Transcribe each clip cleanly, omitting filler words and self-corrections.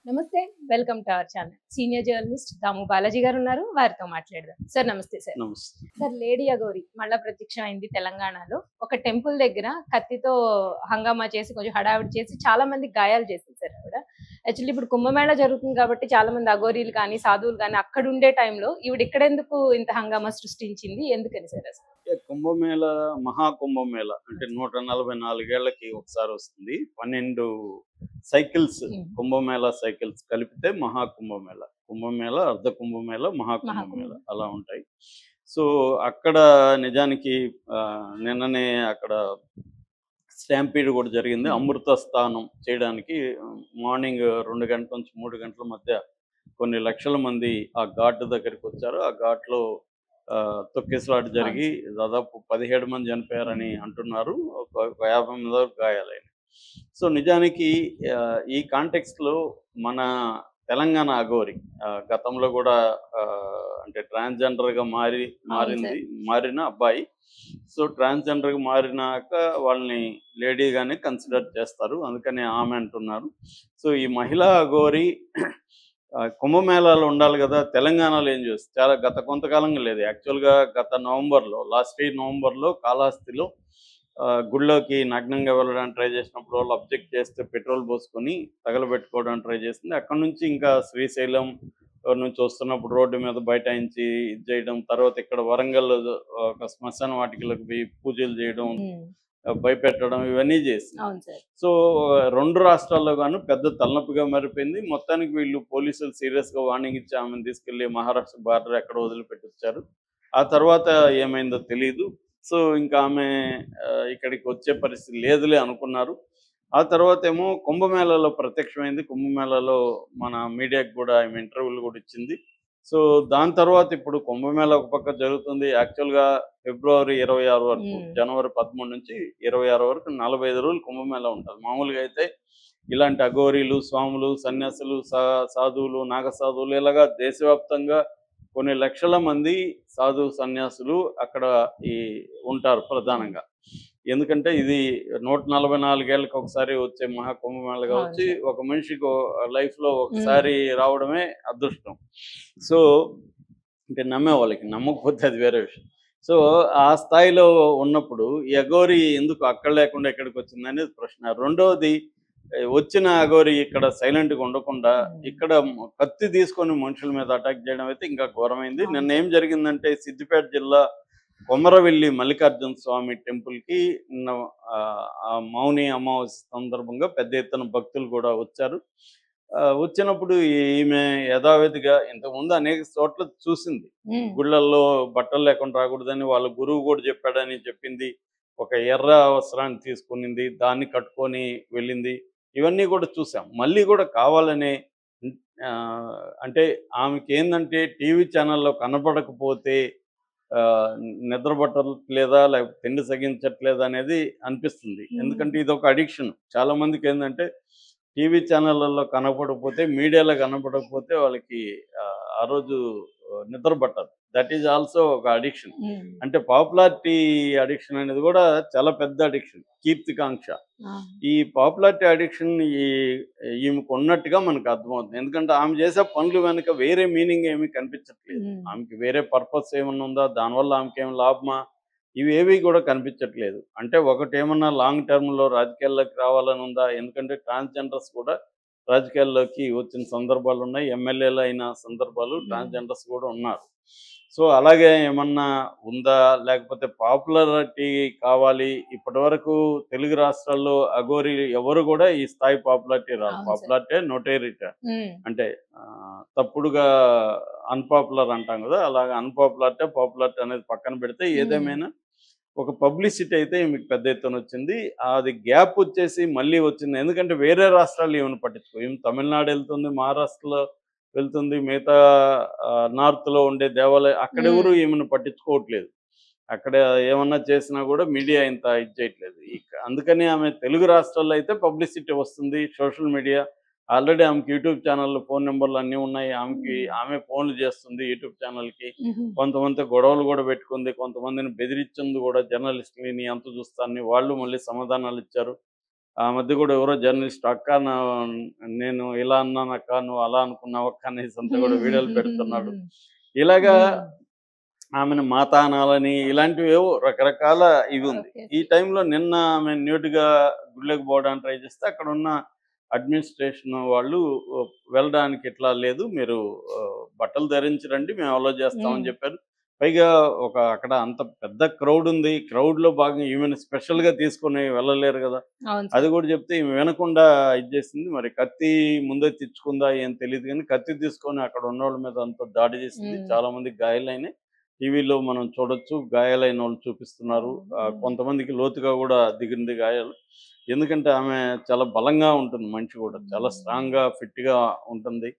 నమస్తే. Welcome to our channel. Senior journalist Damu Balaji గారు ఉన్నారు. వారితో మాట్లాడదాం. సార్ నమస్తే సార్. నమస్తే. సార్ లేడీ అఘోరి మళ్ళా ప్రత్యక్షమైంది తెలంగాణలో. ఒక టెంపుల్ దగ్గర కత్తితో హంగామా చేసి కొంచెం హడావిడి చేసి చాలా మందికి గాయాలు చేసింది సార్ ఆవిడ. యాక్చువల్లీ ఇప్పుడు కుంభమేళా జరుగుతుంది కాబట్టి చాలా మంది అఘోరీలు కానీ, సాధువులు కానీ అక్కడ ఉండే టైంలో ఈవిడ ఇక్కడెందుకు ఇంత హంగామా సృష్టించింది? ఎందుకని సార్ అసలు? కుంభమేళ, మహాకుంభమేళ అంటే 144 ఏళ్లకి ఒకసారి వస్తుంది. 12 సైకిల్స్, కుంభమేళ సైకిల్స్ కలిపితే మహాకుంభమేళ. కుంభమేళ, అర్ధ కుంభమేళ, మహాకుంభమేళ అలా ఉంటాయి. సో అక్కడ నిజానికి నిన్ననే అక్కడ స్టాంపీడ్ కూడా జరిగింది. అమృత స్థానం చేయడానికి మార్నింగ్ 2 గంటల నుంచి 3 గంటల మధ్య కొన్ని లక్షల మంది ఆ ఘాట్ దగ్గరికి వచ్చారు. ఆ ఘాట్లో తొక్కిసలాట జరిగి దాదాపు 17 మంది చనిపోయారని అంటున్నారు. ఒక 50 మంది వరకు గాయాలైనవి. సో నిజానికి ఈ కాంటెక్స్ట్లో మన తెలంగాణ అఘోరి గతంలో కూడా అంటే ట్రాన్స్జెండర్గా మారిన అబ్బాయి. సో ట్రాన్స్జెండర్గా మారినాక వాళ్ళని లేడీగానే కన్సిడర్ చేస్తారు, అందుకని ఆమె అంటున్నారు. సో ఈ మహిళా అఘోరి కుంభమేళాలో ఉండాలి కదా, తెలంగాణలో ఏం చేస్తుంది? చాలా గత కొంతకాలంగా లేదు. యాక్చువల్గా గత నవంబర్లో, లాస్ట్ ఇయర్ నవంబర్లో కాళహస్తిలో గుళ్ళోకి నగ్నంగా వెళ్ళడానికి ట్రై చేసినప్పుడు వాళ్ళు అబ్జెక్ట్ చేస్తే పెట్రోల్ పోసుకొని తగలబెట్టుకోవడానికి ట్రై చేస్తుంది. అక్కడ నుంచి ఇంకా శ్రీశైలం నుంచి వస్తున్నప్పుడు రోడ్డు మీద బైఠాయించి ఇది చేయడం, తర్వాత ఇక్కడ వరంగల్ ఒక శ్మశాన వాటికలకు పోయి పూజలు చేయడం, భయపెట్టడం, ఇవన్నీ చేసింది. సో 2 రాష్ట్రాల్లో గాను పెద్ద తలనొప్పిగా మారిపోయింది. మొత్తానికి వీళ్ళు పోలీసులు సీరియస్గా వార్నింగ్ ఇచ్చి ఆమెను తీసుకెళ్లి మహారాష్ట్ర బార్డర్ ఎక్కడ వదిలిపెట్టొచ్చారు. ఆ తర్వాత ఏమైందో తెలీదు. సో ఇంకా ఆమె ఇక్కడికి వచ్చే పరిస్థితి లేదులే అనుకున్నారు. ఆ తర్వాత ఏమో కుంభమేళాలో ప్రత్యక్షమైంది. కుంభమేళాలో మన మీడియాకి కూడా ఆమె ఇంటర్వ్యూలు కూడా ఇచ్చింది. సో దాని తర్వాత ఇప్పుడు కుంభమేళా ఒక పక్క జరుగుతుంది. యాక్చువల్గా ఫిబ్రవరి 26 వరకు, జనవరి 13 నుంచి 26 వరకు 45 రోజులు కుంభమేళా ఉంటుంది. మామూలుగా అయితే ఇలాంటి అఘోరీలు, స్వాములు, సన్యాసులు, సాధువులు, నాగసాధువులు ఇలాగా దేశవ్యాప్తంగా కొన్ని లక్షల మంది సాధు సన్యాసులు అక్కడ ఉంటారు ప్రధానంగా. ఎందుకంటే ఇది 144 ఏళ్ళకి ఒకసారి వచ్చే మహాకుంభమేళగా వచ్చి ఒక మనిషికి లైఫ్లో ఒకసారి రావడమే అదృష్టం. సో అంటే నమ్మే వాళ్ళకి, నమ్మకపోతే అది వేరే విషయం. సో ఆ స్థాయిలో ఉన్నప్పుడు ఈ అఘోరి ఎందుకు అక్కడ లేకుండా ఎక్కడికి వచ్చింది అనేది ప్రశ్న. రెండవది, వచ్చిన అఘోరి ఇక్కడ సైలెంట్గా ఉండకుండా ఇక్కడ కత్తి తీసుకొని మనుషుల మీద అటాక్ చేయడం అయితే ఇంకా ఘోరమైంది. నిన్న ఏం జరిగిందంటే సిద్దిపేట జిల్లా కొమరవెల్లి మల్లికార్జున స్వామి టెంపుల్కి నిన్న మౌని అమావాస్య సందర్భంగా పెద్ద ఎత్తున భక్తులు కూడా వచ్చారు. వచ్చినప్పుడు ఈమె యథావిధిగా ఇంతకుముందు అనేక చోట్ల చూసింది, గుళ్ళల్లో బట్టలు లేకుండా రాకూడదని వాళ్ళ గురువు కూడా చెప్పాడని చెప్పింది. ఒక ఎర్ర వస్త్రాన్ని తీసుకునింది, దాన్ని కట్టుకొని వెళ్ళింది. ఇవన్నీ కూడా చూసాం. మళ్ళీ కూడా కావాలనే అంటే ఆమెకి ఏంటంటే టీవీ ఛానల్లో కనపడకపోతే నిద్ర పట్టట్లేదా, లేకపోతే తిండి సగించట్లేదా అనేది అనిపిస్తుంది. ఎందుకంటే ఇది ఒక అడిక్షన్. చాలా మందికి ఏంటంటే టీవీ ఛానళ్ళల్లో కనపడకపోతే, మీడియాలో కనపడకపోతే వాళ్ళకి ఆ రోజు నిద్ర పట్టదు. దట్ ఈజ్ ఆల్సో ఒక అడిక్షన్. అంటే పాపులారిటీ అడిక్షన్ అనేది కూడా చాలా పెద్ద అడిక్షన్, కీర్తికాంక్ష. ఈ పాపులారిటీ అడిక్షన్ ఈమెకు ఉన్నట్టుగా మనకు అర్థమవుతుంది. ఎందుకంటే ఆమె చేసే పనులు వెనుక వేరే మీనింగ్ ఏమీ కనిపించట్లేదు. ఆమెకి వేరే పర్పస్ ఏమన్నా ఉందా, దానివల్ల ఆమెకి ఏమి లాభమా, ఇవేవి కూడా కనిపించట్లేదు. అంటే ఒకటేమన్నా లాంగ్ టర్మ్లో రాజకీయాల్లోకి రావాలని ఉందా? ఎందుకంటే ట్రాన్స్జెండర్స్ కూడా రాజకీయాల్లోకి వచ్చిన సందర్భాలు ఉన్నాయి. ఎమ్మెల్యేలు అయిన సందర్భాలు ట్రాన్స్జెండర్స్ కూడా ఉన్నారు. సో అలాగే ఏమన్నా ఉందా, లేకపోతే పాపులారిటీ కావాలి? ఇప్పటి వరకు తెలుగు రాష్ట్రాల్లో అఘోరి ఎవరు కూడా ఈ స్థాయి పాపులారిటీ రాదు. పాపులారిటీ నోటేరిటీ అంటే తప్పుడుగా అన్పాపులర్ అంటాం కదా, అలాగే అన్పాపులారిటీ పాపులారిటీ అనేది పక్కన పెడితే ఏదేమైనా ఒక పబ్లిసిటీ అయితే మీకు పెద్ద ఎత్తున వచ్చింది. అది గ్యాప్ వచ్చేసి మళ్ళీ వచ్చింది. ఎందుకంటే వేరే రాష్ట్రాలు ఏమైనా పట్టించుకో, ఏమి తమిళనాడు వెళ్తుంది, మహారాష్ట్రలో వెళ్తుంది, మిగతా నార్త్లో ఉండే దేవాలయం అక్కడెవరు ఏమైనా పట్టించుకోవట్లేదు. అక్కడ ఏమన్నా చేసినా కూడా మీడియా ఇంత ఇది చేయట్లేదు. అందుకని ఆమె తెలుగు రాష్ట్రాల్లో అయితే పబ్లిసిటీ వస్తుంది. సోషల్ మీడియా ఆల్రెడీ ఆమెకి యూట్యూబ్ ఛానళ్ళు, ఫోన్ నెంబర్లు అన్నీ ఉన్నాయి. ఆమె ఫోన్లు చేస్తుంది యూట్యూబ్ ఛానల్కి. కొంతమంది గొడవలు కూడా పెట్టుకుంది, కొంతమందిని బెదిరించింది కూడా. జర్నలిస్టుని నీ అంత చూస్తానని వాళ్ళు మళ్ళీ సమాధానాలు ఇచ్చారు. ఆ మధ్య కూడా ఎవరో జర్నలిస్ట్ అక్క నేను ఇలా అన్నాను అక్క, నువ్వు అలా అనుకున్నావు అక్క అనేసి అంతా కూడా వీడియోలు పెడుతున్నాడు. ఇలాగా ఆమెను మాత అనాలని ఇలాంటివి ఏవో రకరకాల ఇవి ఉంది. ఓకే. ఈ టైంలో నిన్న ఆమె న్యూట్‌గా గుడిలోకి పోవడానికి ట్రై చేస్తే అక్కడున్న అడ్మినిస్ట్రేషన్ వాళ్ళు వెళ్ళడానికి ఇట్లా లేదు. మీరు బట్టలు ధరించి రండి. మేము అలో చేస్తామని చెప్పారు. పైగా అక్కడ అంత పెద్ద క్రౌడ్ ఉంది. క్రౌడ్‌లో భాగంగా ఈమెను స్పెషల్‌గా తీసుకొని వెళ్ళలేరు గదా! అవును అది సార్. కూడా చెప్తే ఈమె వినకుండా ఇది చేసింది. మరి కత్తి ముందే తెచ్చుకుందా ఏం తెలీదు గానీ, కత్తి తీసుకొని అక్కడ ఉన్నోళ్ళ మీద అంతా దాడి చేసింది. చాలా మందికి గాయాలయినాయి. టీవీలో మనం చూడొచ్చు. గాయాలైనోళ్ళు చూపిస్తున్నారు. కొంతమందికి లోతుగా గూడా దిగింది గాయాలు. ఎందుకంటే ఆమె చాలా బలంగా ఉంటుంది మనిషి గూడా. చాలా స్ట్రాంగ్‌గా, ఫిట్‌గా ఉంటుంది.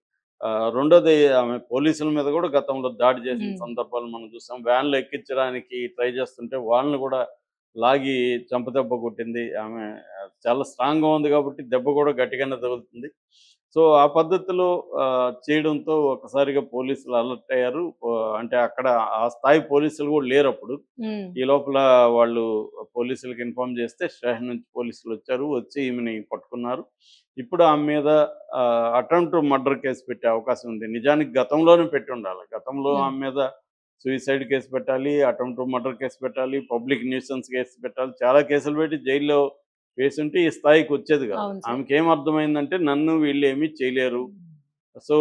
రెండోది ఆమె పోలీసుల మీద గూడా గతంలో దాడి చేసిన సందర్భాలు మనం చూసాం. వ్యాన్‌లో ఎక్కించడానికి ట్రై చేస్తుంటే వాళ్ళని గూడా లాగి చెంపదెబ్బ కొట్టింది. ఆమె చాలా స్ట్రాంగ్‌గా ఉంది కాబట్టి దెబ్బ గూడా గట్టిగానే తగులుతుంది. సో, ఆ పద్ధతిలో చేయడంతో ఒక్కసారిగా పోలీసులు అలర్ట్ అయ్యారు. అంటే అక్కడ ఆ స్థాయి పోలీసులు గూడా లేరప్పుడు. ఈ లోపల వాళ్ళు పోలీసులకి ఇన్ఫార్మ్ చేస్తే స్టేషన్ నుంచి పోలీసులొచ్చారు. వచ్చి ఈమెని పట్టుకున్నారు. ఇప్పుడు ఆమె మీద అటెంప్ట్ మర్డర్ కేసు పెట్టే అవకాశం ఉంది. నిజానికి గతంలోనే పెట్టుండాలి. గతంలో ఆమె మీద సూసైడ్ కేసు పెట్టాలి, అటెంప్ట్ మర్డర్ కేసు పెట్టాలి, పబ్లిక్ న్యూసెన్స్ కేసు పెట్టాలి. చాలా కేసులు పెట్టి జైల్లో వేసుంటే ఈ స్థాయికి వచ్చేది కాదు. అవును సార్. ఆమెకేం అర్థమైందంటే నన్ను వీళ్ళేమీ చేయలేరు. సో,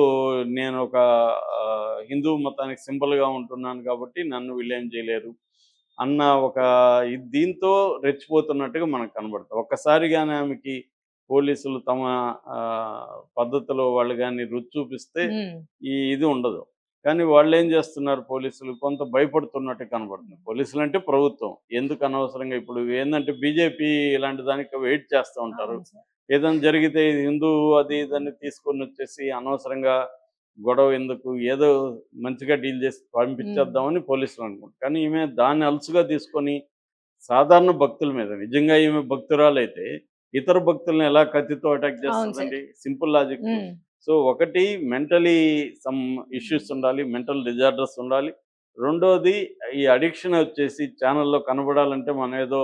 నేను ఒక హిందూ మతానికి సింబల్‌గా ఉంటున్నాను కాబట్టి నన్ను వీళ్ళేం చేయలేరు అన్న ఒక దీంతో రెచ్చిపోతున్నట్టుగా మనకు కనబడుతుంది. ఒక్కసారిగానే ఆమెకి పోలీసులు తమ పద్ధతిలో వాళ్ళు గాని రుచి చూపిస్తే ఇది ఉండదు. కానీ వాళ్ళేం చేస్తున్నారు పోలీసులు కొంత భయపడుతున్నట్టు కనబడుతుంది. పోలీసులంటే ప్రభుత్వం. ఎందుకు అనవసరంగా ఇప్పుడు ఏందంటే బీజేపీ ఇలాంటి దానికి వెయిట్ చేస్తూ ఉంటారు. అవును సార్. ఏదైనా జరిగితే ఇది హిందూ అది ఇదని తీసుకొనొచ్చేసి అనవసరంగా గొడవ ఎందుకు, ఏదో మంచిగా డీల్ చేసి పంపించేద్దామని పోలీసులు అనుకుంటారు. కానీ ఈమె దాన్ని అలుసుగా తీసుకొని సాధారణ భక్తుల మీద నిజంగా ఈమె భక్తురాలైతే ఇతర భక్తుల్ని ఎలా కత్తితో అటాక్ అవును సార్. చేస్తదండి? Simple logic. సో, ఒకటి మెంటలీ సమ్ ఇష్యూస్ ఉండాలి. మెంటల్ డిజార్డర్స్ ఉండాలి. రెండోది ఈ అడిక్షన్ వచ్చేసి ఛానెల్‌లో కనబడాలంటే మనం ఏదో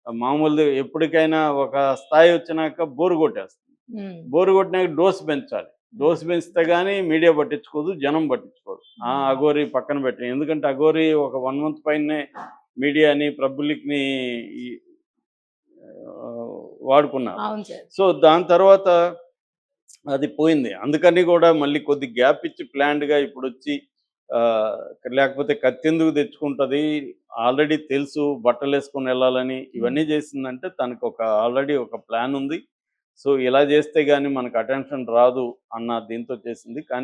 మామూలుది ఎప్పటికైనా ఒక స్థాయి వచ్చినాక బోర్ కొట్టేస్తుంది. బోర్ కొట్టినాక డోస్ పెంచాలి. డోస్ పెంచితే గాని మీడియా పట్టించుకోదు. జనం పట్టించుకోరు. అఘోరి పక్కన పెట్టి. ఎందుకంటే అఘోరి ఒక 1 మంత్ పైనే మీడియాని, పబ్లిక్‌ని ఈ వాడుకున్నారు. అవును సార్. సో, దాని తర్వాత అది పోయింది. అందుకని గూడా మళ్ళీ కొద్ది గ్యాప్ ఇచ్చి ప్లాన్డ్‌గా ఇప్పుడొచ్చి లేకపోతే కత్తెందుకు తెచ్చుకుంటది? ఆల్రెడీ తెలుసు బట్టలేసుకొని ఎళ్ళాలని. ఇవన్నీ చేసిందంటే తనకొక ఆల్రెడీ ఒక ప్లాన్ ఉంది. సో, ఇలా చేస్తే గాని మనకు అటెన్షన్ రాదు అన్న దీంతో చేసింది. కానీ